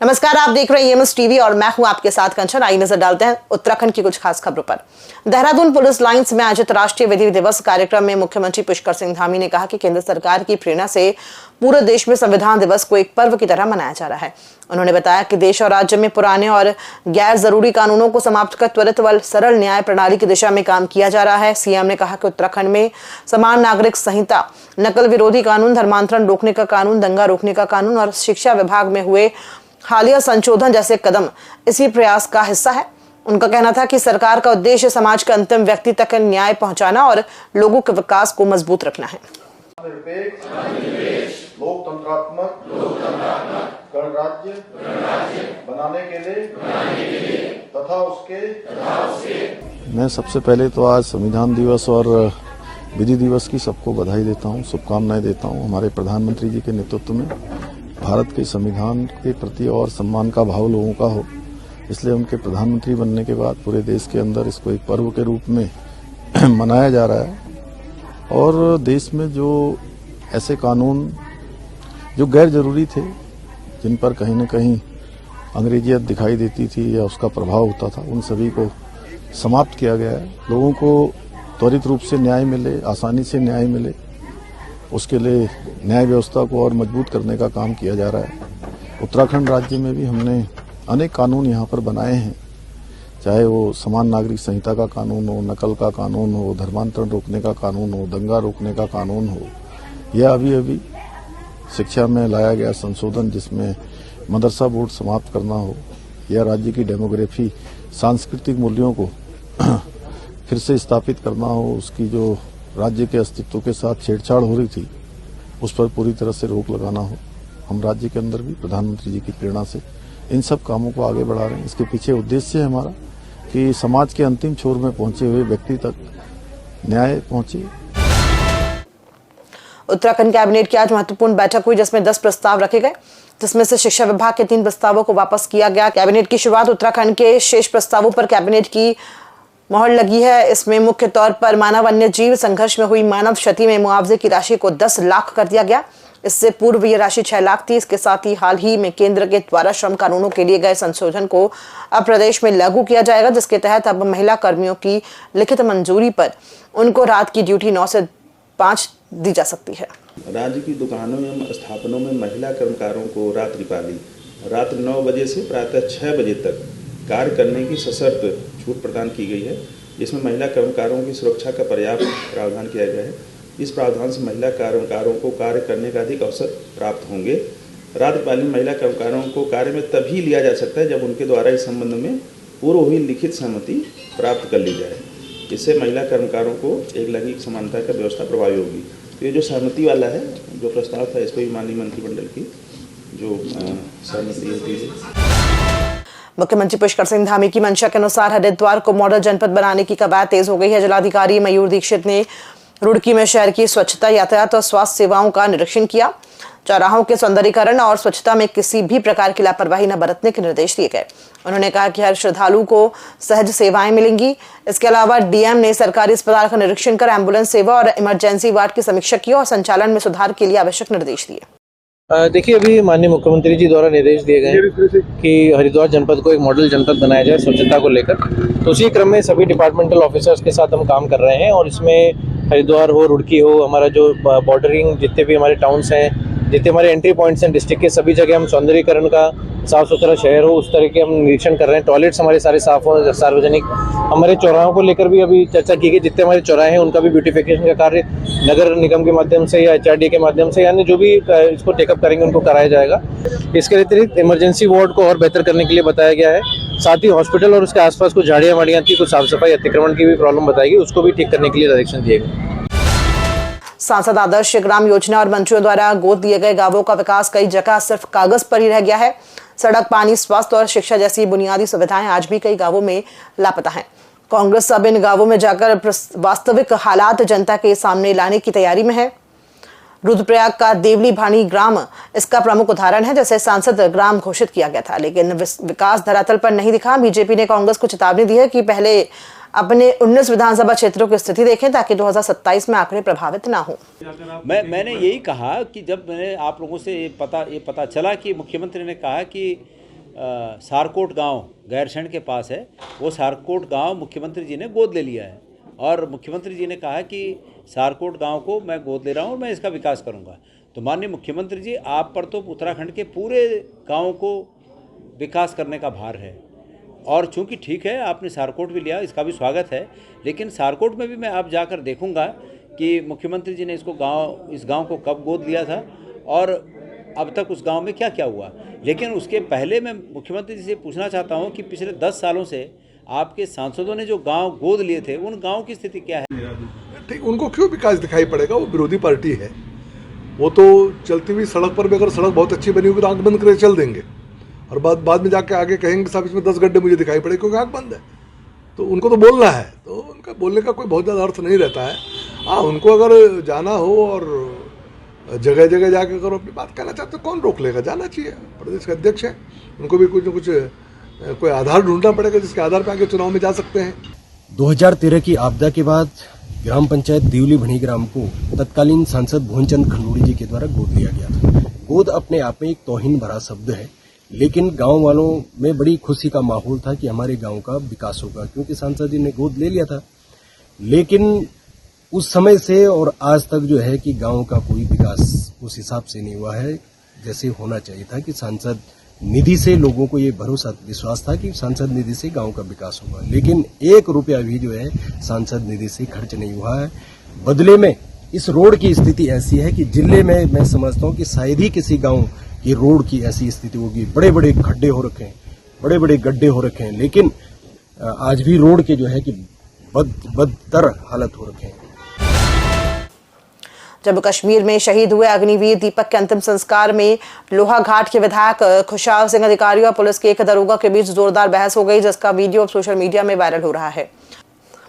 नमस्कार, आप देख रहे हैं EMS टीवी और मैं हूं आपके साथ कंचन। आई नजर डालते हैं उत्तराखंड की कुछ खास खबरों पर। देहरादून पुलिस लाइंस में आयोजित राष्ट्रीय विधि दिवस कार्यक्रम में मुख्यमंत्री पुष्कर सिंह धामी ने कहा कि केंद्र सरकार की प्रेरणा से पूरे देश में संविधान दिवस को एक पर्व की तरह मनाया जा रहा है। उन्होंने बताया कि देश और राज्य में पुराने और गैर जरूरी कानूनों को समाप्त कर त्वरित व सरल न्याय प्रणाली की दिशा में काम किया जा रहा है। सीएम ने कहा कि उत्तराखंड में समान नागरिक संहिता, नकल विरोधी कानून, धर्मांतरण रोकने का कानून, दंगा रोकने का कानून और शिक्षा विभाग में हुए हालिया संशोधन जैसे कदम इसी प्रयास का हिस्सा है। उनका कहना था कि सरकार का उद्देश्य समाज के अंतिम व्यक्ति तक न्याय पहुंचाना और लोगों के विकास को मजबूत रखना है। लोकतंत्रात्मक गणराज्य बनाने के लिए तथा उसके मैं सबसे पहले तो आज संविधान दिवस और विधि दिवस की सबको बधाई देता हूं, शुभकामनाएं देता हूं। हमारे प्रधानमंत्री जी के नेतृत्व में भारत के संविधान के प्रति और सम्मान का भाव लोगों का हो, इसलिए उनके प्रधानमंत्री बनने के बाद पूरे देश के अंदर इसको एक पर्व के रूप में मनाया जा रहा है। और देश में जो ऐसे कानून जो गैर जरूरी थे, जिन पर कहीं न कहीं अंग्रेजियत दिखाई देती थी या उसका प्रभाव होता था, उन सभी को समाप्त किया गया है। लोगों को त्वरित रूप से न्याय मिले, आसानी से न्याय मिले, उसके लिए न्याय व्यवस्था को और मजबूत करने का काम किया जा रहा है। उत्तराखंड राज्य में भी हमने अनेक कानून यहाँ पर बनाए हैं, चाहे वो समान नागरिक संहिता का कानून हो, नकल का कानून हो, धर्मांतरण रोकने का कानून हो, दंगा रोकने का कानून हो, या अभी शिक्षा में लाया गया संशोधन जिसमें मदरसा बोर्ड समाप्त करना हो, या राज्य की डेमोग्राफी सांस्कृतिक मूल्यों को फिर से स्थापित करना हो, उसकी जो राज्य के अस्तित्व के साथ छेड़छाड़ हो रही थी उस पर पूरी तरह से रोक लगाना हो। हम राज्य के अंदर भी प्रधानमंत्री जी की प्रेरणा से इन सब कामों को आगे बढ़ा रहे हैं। इसके पीछे उद्देश्य है हमारा कि समाज के अंतिम छोर में पहुंचे हुए व्यक्ति तक न्याय पहुंचे। उत्तराखंड कैबिनेट की आज महत्वपूर्ण बैठक हुई जिसमें 10 प्रस्ताव रखे गए, जिसमें से शिक्षा विभाग के 3 प्रस्तावों को वापस किया गया। कैबिनेट की शुरुआत उत्तराखंड के शेष प्रस्तावों पर कैबिनेट की मोहर लगी है। इसमें मुख्य तौर पर मानव वन्य जीव संघर्ष में हुई मानव क्षति में मुआवजे की राशि को 10 लाख कर दिया गया। इससे पूर्व ये राशि 6 लाख थी। इसके साथ ही हाल ही में केंद्र के द्वारा श्रम कानूनों के लिए गए संशोधन को अब प्रदेश में लागू किया जाएगा, जिसके तहत अब महिला कर्मियों की लिखित मंजूरी पर उनको रात की ड्यूटी 9 से 5 दी जा सकती है। राज्य की दुकानों एवं स्थापनों में महिला कर्मकारों को रात्रिपाली रात्रि 9 बजे से प्रातः 6 बजे तक कार्य करने की सशर्त छूट प्रदान की गई है। इसमें महिला कर्मकारों की सुरक्षा का पर्याप्त प्रावधान किया गया है। इस प्रावधान से महिला कर्मकारों को कार्य करने का अधिक अवसर प्राप्त होंगे। रात्रिपाली महिला कर्मकारों को कार्य में तभी लिया जा सकता है जब उनके द्वारा इस संबंध में पूर्व हुई लिखित सहमति प्राप्त कर ली जाए। इससे महिला कर्मकारों को एक लैंगिक समानता का व्यवस्था प्रभावी होगी। तो ये जो सहमति वाला है जो प्रस्ताव था, इस पर भी माननीय मंत्रिमंडल की जो सहमति होती है। मुख्यमंत्री पुष्कर सिंह धामी की मंशा के अनुसार हरिद्वार को मॉडल जनपद बनाने की कवायद तेज हो गई है। जिलाधिकारी मयूर दीक्षित ने रुड़की में शहर की स्वच्छता, यातायात और स्वास्थ्य सेवाओं का निरीक्षण किया। चौराहों के सौंदर्यीकरण और स्वच्छता में किसी भी प्रकार की लापरवाही न बरतने के निर्देश दिए गए। उन्होंने कहा कि हर श्रद्धालु को सहज सेवाएं मिलेंगी। इसके अलावा डीएम ने सरकारी अस्पताल का निरीक्षण कर एम्बुलेंस सेवा और इमरजेंसी वार्ड की समीक्षा की और संचालन में सुधार के लिए आवश्यक निर्देश दिए। देखिए, अभी माननीय मुख्यमंत्री जी द्वारा निर्देश दिए गए कि हरिद्वार जनपद को एक मॉडल जनपद बनाया जाए स्वच्छता को लेकर। तो उसी क्रम में सभी डिपार्टमेंटल ऑफिसर्स के साथ हम काम कर रहे हैं और इसमें हरिद्वार हो, रुड़की हो, हमारा जो बॉर्डरिंग जितने भी हमारे टाउन्स हैं, जितने हमारे एंट्री पॉइंट्स हैं डिस्ट्रिक्ट के, सभी जगह हम सौंदर्यीकरण का, साफ सुथरा शहर हो उस तरह के हम निरीक्षण कर रहे हैं। टॉयलेट्स हमारे सारे साफ हो, सार्वजनिक हमारे चौराहों को लेकर भी अभी चर्चा की गई। जितने हमारे चौराहे हैं उनका भी ब्यूटिफिकेशन का कार्य नगर निगम के माध्यम से या HRD के माध्यम से, यानी जो भी इसको टेकअप करेंगे उनको कराया जाएगा। इसके अतिरिक्त इमरजेंसी वार्ड को और बेहतर करने के लिए बताया गया है। साथ ही हॉस्पिटल और उसके आसपास कुछ झाड़ियाँ वाड़ियाँ थी, कुछ साफ सफाई अतिक्रमण की भी प्रॉब्लम बताएगी, उसको भी ठीक करने के लिए डायरेक्शन दिए गए। सांसद आदर्श ग्राम योजना और मंत्रियों द्वारा गोद दिए गए गांवों का विकास कई जगह सिर्फ कागज पर ही रह गया है। सड़क, पानी, स्वास्थ्य और शिक्षा जैसी बुनियादी सुविधाएं आज भी कई गांवों में लापता हैं। कांग्रेस अब इन गांवों में जाकर वास्तविक हालात जनता के सामने लाने की तैयारी में है। रुद्रप्रयाग का देवली भानी ग्राम इसका प्रमुख उदाहरण है, जैसे सांसद ग्राम घोषित किया गया था लेकिन विकास धरातल पर नहीं दिखा। बीजेपी ने कांग्रेस को चेतावनी दी है कि पहले अपने 19 विधानसभा क्षेत्रों की स्थिति देखें ताकि 2027 में आंकड़े प्रभावित ना हो। मैंने यही कहा कि जब मैंने आप लोगों से ये पता चला कि मुख्यमंत्री ने कहा कि सारकोट गांव गैरसैंण के पास है, वो सारकोट गांव मुख्यमंत्री जी ने गोद ले लिया है और मुख्यमंत्री जी ने कहा है कि सारकोट गांव को मैं गोद ले रहा हूँ और मैं इसका विकास करूँगा। तो माननीय मुख्यमंत्री जी, आप पर तो उत्तराखंड के पूरे गाँव को विकास करने का भार है और चूँकि ठीक है आपने सारकोट भी लिया, इसका भी स्वागत है, लेकिन सारकोट में भी मैं आप जाकर देखूँगा कि मुख्यमंत्री जी ने इस गांव को कब गोद लिया था और अब तक उस गांव में क्या क्या हुआ। लेकिन उसके पहले मैं मुख्यमंत्री जी से पूछना चाहता हूं कि पिछले 10 सालों से आपके सांसदों ने जो गांव गोद लिए थे, उन गांव की स्थिति क्या है? ठीक, उनको क्यों विकास दिखाई पड़ेगा? वो विरोधी पार्टी है, वो तो चलती हुई सड़क पर भी अगर सड़क बहुत अच्छी बनी होगी तो आंख बंद करके चल देंगे और बाद में जाके आगे कहेंगे साहब इसमें 10 गड्ढे मुझे दिखाई पड़े, क्योंकि आंख बंद है। तो उनको तो बोलना है, तो उनका बोलने का कोई बहुत ज़्यादा अर्थ नहीं रहता है। हाँ, उनको अगर जाना हो और जगह जगह जाके अगर अपनी बात कहना चाहते तो कौन रोक लेगा? जाना चाहिए। प्रदेश के अध्यक्ष हैं, उनको भी कुछ न कुछ कोई आधार ढूंढना पड़ेगा जिसके आधार पर आगे चुनाव में जा सकते हैं। 2013 की आपदा के बाद ग्राम पंचायत दिवली भणी ग्राम को तत्कालीन सांसद भुवनचंद खंडूड़ी जी के द्वारा गोद लिया गया था। गोद अपने आप में एक तौहीन भरा शब्द है, लेकिन गांव वालों में बड़ी खुशी का माहौल था कि हमारे गांव का विकास होगा, क्योंकि सांसद जी ने गोद ले लिया था। लेकिन उस समय से और आज तक जो है कि गांव का कोई विकास उस हिसाब से नहीं हुआ है जैसे होना चाहिए था कि सांसद निधि से लोगों को ये भरोसा विश्वास था कि सांसद निधि से गांव का विकास होगा, लेकिन 1 रुपया भी जो है सांसद निधि से खर्च नहीं हुआ है। बदले में इस रोड की स्थिति ऐसी है कि जिले में मैं समझता हूँ कि शायद ही किसी गांव की रोड की ऐसी स्थिति होगी। बड़े बड़े खड्डे हो रखे हैं, बड़े बड़े गड्ढे हो रखे हैं, लेकिन आज भी रोड के जो है कि बदतर हालत हो रखे हैं। जम्मू कश्मीर में शहीद हुए अग्निवीर दीपक के अंतिम संस्कार में लोहाघाट के विधायक खुशहाल सिंह अधिकारी और पुलिस के एक दरोगा के बीच जोरदार बहस हो गई, जिसका वीडियो अब सोशल मीडिया में वायरल हो रहा है।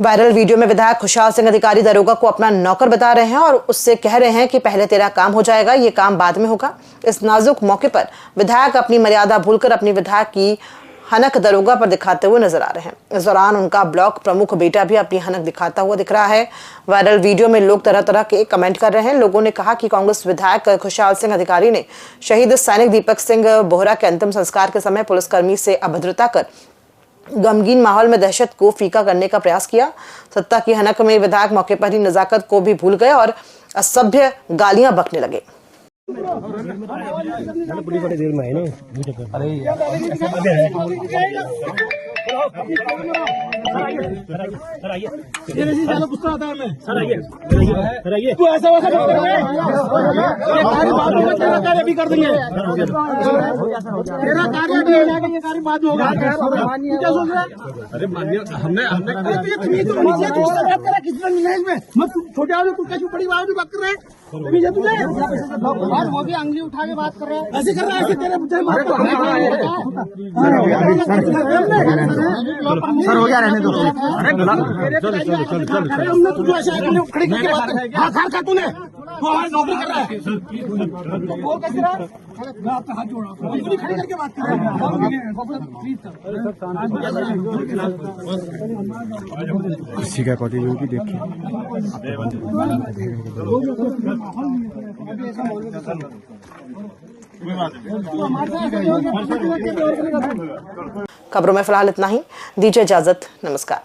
वायरल वीडियो में विधायक खुशहाल सिंह अधिकारी दरोगा को अपना नौकर बता रहे हैं और उससे कह रहे हैं कि पहले तेरा काम हो जाएगा, ये काम बाद में होगा। इस नाजुक मौके पर विधायक अपनी मर्यादा भूलकर अपनी विधायक की हनक दरोगा पर दिखाते हुए नजर आ रहे हैं। इस दौरान उनका ब्लॉक प्रमुख बेटा भी अपनी हनक दिखाता हुआ दिख रहा है। वायरल वीडियो में लोग तरह तरह के कमेंट कर रहे हैं। लोगों ने कहा कि कांग्रेस विधायक खुशहाल सिंह अधिकारी ने शहीद सैनिक दीपक सिंह बोहरा के अंतिम संस्कार के समय पुलिसकर्मी से अभद्रता कर गमगीन माहौल में दहशत को फीका करने का प्रयास किया। सत्ता की हनक में विधायक मौके पर ही नजाकत को भी भूल गए और असभ्य गालियां बकने लगे। बड़ी बड़ी देर में है ना। अरे तू ऐसा वैसा भी कर देंगे, तेरा कार्य भी हो जाएगा, ये कार्य बाद में होगा। क्या सोच रहा है? अरे हमने छोटे आदमी तू कैसी बड़ी बात भी बात कर रहे हैं? वो भी अंगली उठा के बात कर रहे हैं, ऐसे कर रहा है, ऐसे तेरे सर हो गया, रहने दो। अरे हमने तुझे ऐसे खड़ी करके बात कर, हाँ खा तूने, तू हमारी नौकरी कर रहा है, वो कैसे रहा? मैं आपका हाथ जोड़ रहा हूँ, खड़ी करके बात कर रहा हूँ। किसी का कॉलेज होगी देखिए। खबरों में फिलहाल इतना ही, दीजिए इजाजत, नमस्कार।